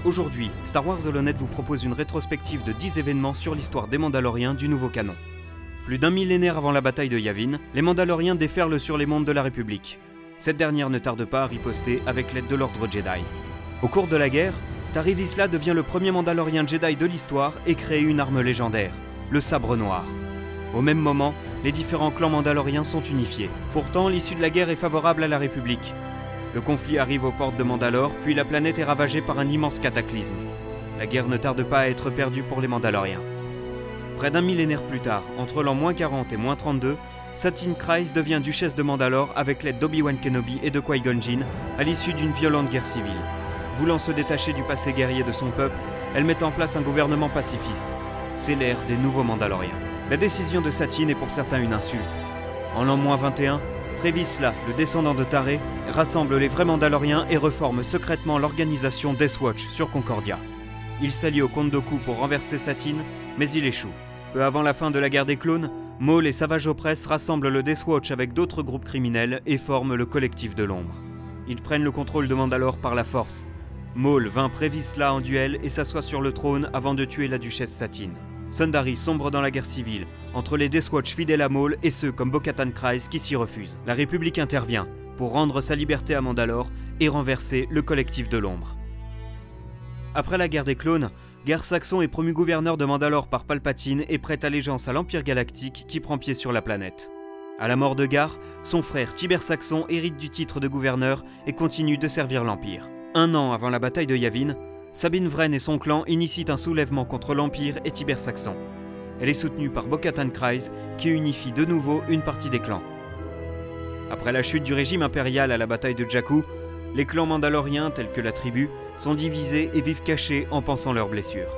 Aujourd'hui, Star Wars Holonet vous propose une rétrospective de 10 événements sur l'histoire des Mandaloriens du nouveau canon. Plus d'un millénaire avant la bataille de Yavin, les Mandaloriens déferlent sur les mondes de la République. Cette dernière ne tarde pas à riposter avec l'aide de l'Ordre Jedi. Au cours de la guerre, Tarre Vizsla devient le premier Mandalorien Jedi de l'histoire et crée une arme légendaire, le Sabre Noir. Au même moment, les différents clans mandaloriens sont unifiés. Pourtant, l'issue de la guerre est favorable à la République. Le conflit arrive aux portes de Mandalore, puis la planète est ravagée par un immense cataclysme. La guerre ne tarde pas à être perdue pour les Mandaloriens. Près d'un millénaire plus tard, entre l'an -40 et -32, Satine Kryze devient duchesse de Mandalore avec l'aide d'Obi-Wan Kenobi et de Qui-Gon Jinn à l'issue d'une violente guerre civile. Voulant se détacher du passé guerrier de son peuple, elle met en place un gouvernement pacifiste. C'est l'ère des nouveaux Mandaloriens. La décision de Satine est pour certains une insulte. En l'an -21, Tarre Vizsla, le descendant de Tarre, rassemble les vrais Mandaloriens et reforme secrètement l'organisation Death Watch sur Concordia. Il s'allie au Comte Dooku pour renverser Satine, mais il échoue. Peu avant la fin de la guerre des clones, Maul et Savage Opress rassemblent le Death Watch avec d'autres groupes criminels et forment le Collectif de l'Ombre. Ils prennent le contrôle de Mandalore par la force. Maul vainc Tarre Vizsla en duel et s'assoit sur le trône avant de tuer la duchesse Satine. Sundari sombre dans la guerre civile, entre les Death Watch fidèles à Maul et ceux comme Bo-Katan Kryze qui s'y refusent. La République intervient pour rendre sa liberté à Mandalore et renverser le Collectif de l'Ombre. Après la guerre des clones, Gar Saxon est promu gouverneur de Mandalore par Palpatine et prête allégeance à l'Empire Galactique qui prend pied sur la planète. À la mort de Gar, son frère Tiber Saxon hérite du titre de gouverneur et continue de servir l'Empire. Un an avant la bataille de Yavin, Sabine Wren et son clan initient un soulèvement contre l'Empire et Tiber Saxon. Elle est soutenue par Bo-Katan Kryze qui unifie de nouveau une partie des clans. Après la chute du régime impérial à la bataille de Jakku, les clans mandaloriens tels que la tribu sont divisés et vivent cachés en pansant leurs blessures.